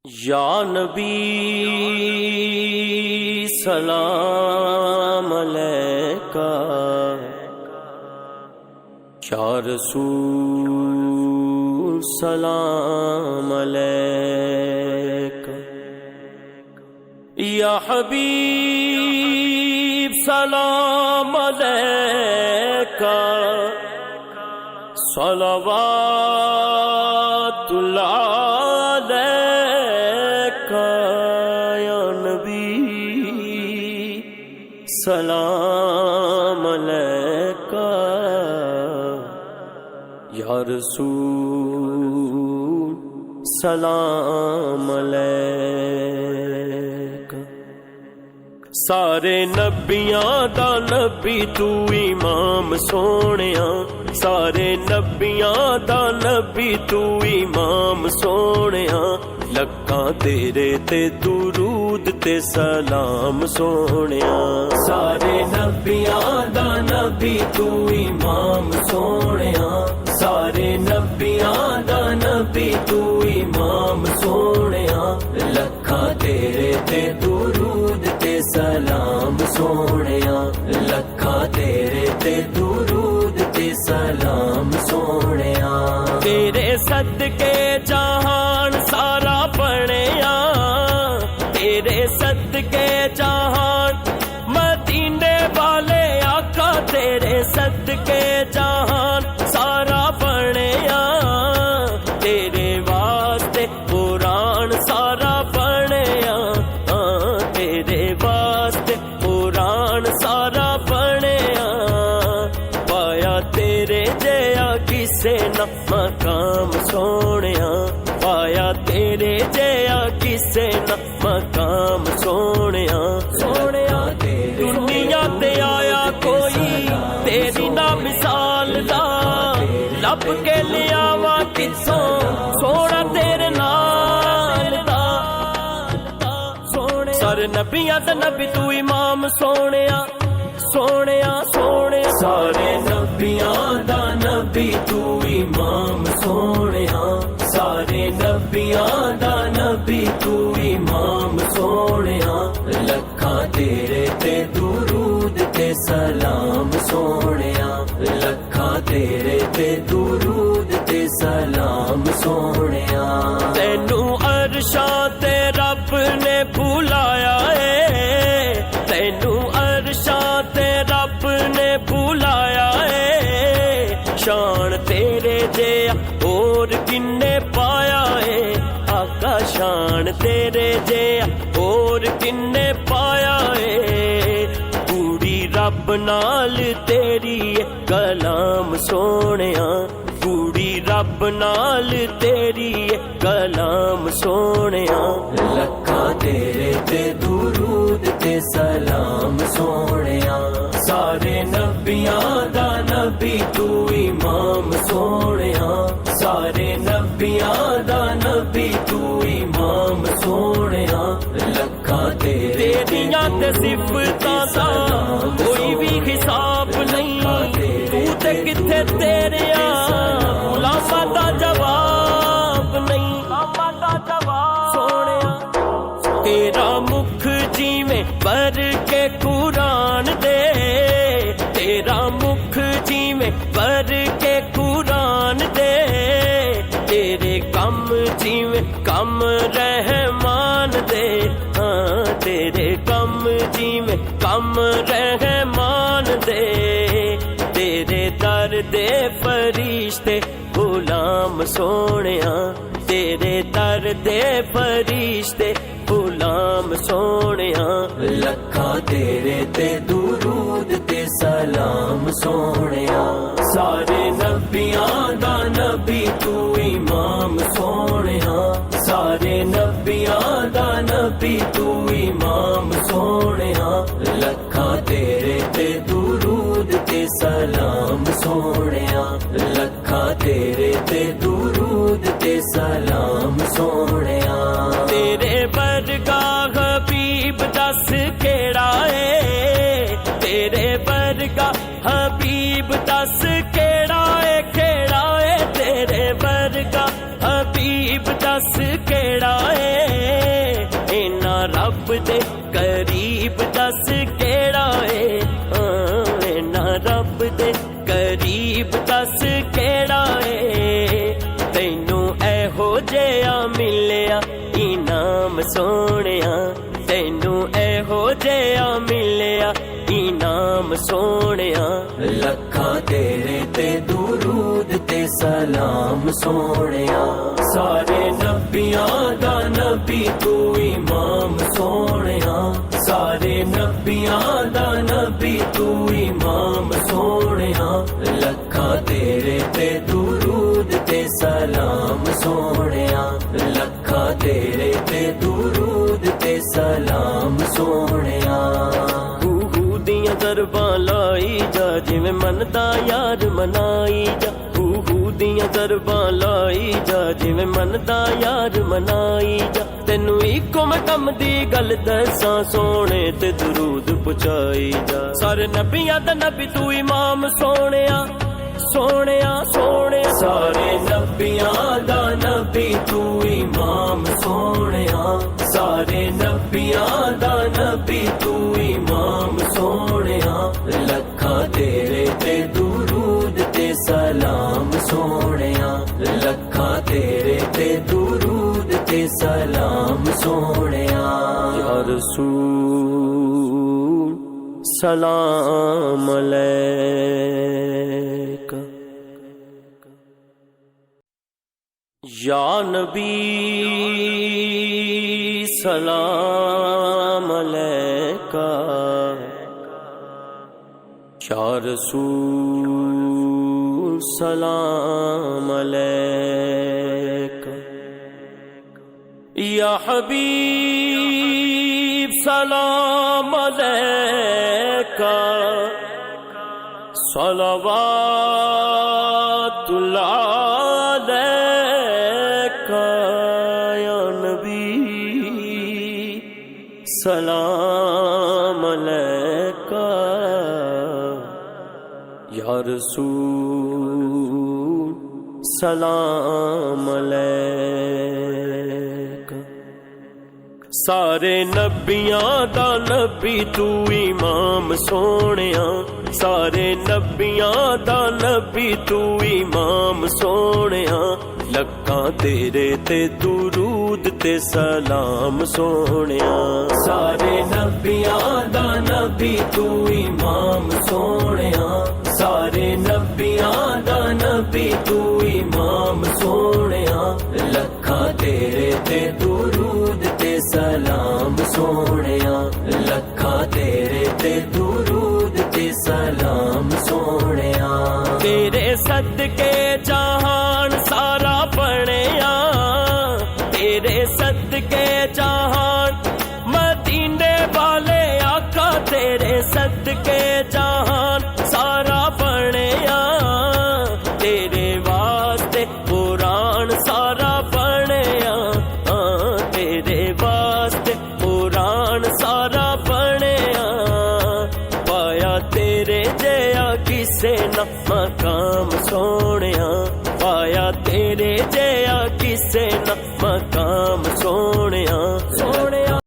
या नबी सलाम अलैका, या रसूल सलाम अलैका, या हबीब सलाम अलैका, सलवातुल्लाह अलैका, या नबी सलाम अलैका, या रसूल सलाम अलैका। सारे नबियां दा नबी तू इमाम सोनिया, सारे नबियां दा नबी तू इमाम सोनिया, लक्कां तेरे ते दुरूद ते सलाम सोनिया। सारे नबियां दा नबी तू इमाम सोनिया, सारे नबियां दा नबी तू इमाम सोनिया, लक्कां तेरे ते दुरूद ते सलाम सोनिया, लक्कां तेरे ते दुरूद ते सलाम सोनिया। तेरे सदके जहान सारा बनिया, तेरे सदके जहान मदीने वाले आका, तेरे सदके जहान सारा बनिया, तेरे वास्ते कुरान सारा बनिया, तेरे वास्ते कुरान सारा बनिया। पाया तेरे जया किसे न मकाम सोनिया, पाया तेरे जया किसे न मकाम सोनिया। सोनिया दुनिया ते आया कोई तेरी ना मिसाल दा, लब के लियावा किसों सोना तेरे नाल दा। सारे नबियां दा नबी तू इमाम सोनिया, सोनिया सोनिया। सारे नबियां दा नबी तू इमाम सोनिया, सारे नबियां दा नबी तू इमाम सोनिया, लक्कां तेरे ते दुरूद ते सलाम सोनिया, लक्कां तेरे ते दुरूद ते सलाम सोनिया। तैनू अरशा ते रब ने बुलाया है, तैनू अरशा ते रब ने बुलाया है, शान तेरे जेया और किन्ने पाया है, आका शान तेरे जेया और किन्ने पाया है। पूरी रब नाल तेरी कलाम सोनिया, पूरी रब नाल तेरी कलाम सोनिया, लक्कां तेरे ते दुरूद ते सलाम सोनिया। सारे नबियां दा नबी तू इमाम सोनिया, सारे नबियां दा नबी तू इमाम सोनिया, लक्कां तेरियां ते सिफतां दा कोई भी हिसाब नहीं, तू ते किथे तेरिया गुलामां दा जवाब नहीं। सोनिया तेरा मुख जिवें भर के कुरान दे, तेरा मुख जिवें भर के कुरान दे, तेरे कम जिवें कम रहमान दे, हाँ तेरे कम जिवें कम रहमान दे। तेरे दर दे फरिश्ते गुलाम सोनिया, तेरे दर दे फरिश्ते गुलाम सोनिया, लक्कां तेरे ते दुरूद ते सलाम सोनिया। सारे नबियां दा नबी तू इमाम सोनिया, सारे नबियां दा नबी तू इमाम सोनिया, लक्कां तेरे ते दुरूद ते सलाम सोनिया, लक्कां तेरे ते दुरूद ते सलाम सोनिया। तेरे बरगा हबीब दस केड़ा है, तेरे बरगा हबीब दस केड़ा है, केड़ा है तेरे बरगा हबीब दस केड़ा है। दे करीब दस केड़ा ए ना रब दे करीब दस केड़ा ए तैनू एहो जेहा मिलिया इनाम सोहणिया तैनू एहो जेहा मिलिया इनाम सोहणिया लखां तेरे ते दुरूद ते सलाम सोहणिया सारे नबियां दा नबी तू इमाम सोहणिया सारे नबियां दा नबी तू इमाम सोहणिया लखां तेरे ते दुरूद ते सलाम सोहणिया लखां तेरे ते दुरूद ते सलाम सोहणिया दियां दरबां लाई जा जिवें मनदा यार मनाई जा दियां दरबां लाई जा जिवें मनदा यार मनाई जा तैनू इको मकम दी गल दसां सोहणे ते दुरूद पहुंचाई जा सारे नबियां दा नबी तू इमाम सोहणिया सोहणिया सोहणिया सारे नबियां दा नबी तू इमाम सोहणिया सारे नबियां दा नबी तू इमाम सोहणिया लखां तेरे ते दुरूद ते सलाम सोहणिया लखां तेरे ते दुरूद ते सलाम सोहणिया या रसूल सलाम अलैका या नबी सलाम अलैका या रसूल सलाम अलैका या हबीब सलाम अलैका सलवातुल्लाह अलैका या नबी सलाम अलैका या रसूल सलाम अलैका सारे नबियां दा नबी तू इमाम सोहणिया सारे नबियां दा नबी तू इमाम सोहणिया लखां तेरे ते दुरूद ते सलाम सोहणिया सारे नबियां दा नबी तू इमाम सोहणिया सारे नबियां दा नबी तू इमाम सोहणिया लखां तेरे ते दुरूद ते सलाम सोहणिया लखां तेरे ते दुरूद ते सलाम सोहणिया तेरे सदके जहान सारा बणिया तेरे सदके जहान मदीने वाले आका तेरे सदके जहान सारा बणिया तेरे वास्ते कुरान सारा बणिया तेरे वास्ते कुरान सारा बणिया पाया तेरे जया किसे ना मकाम सोहणिया पाया तेरे जया किसे ना मकाम सोहणिया सोहणिया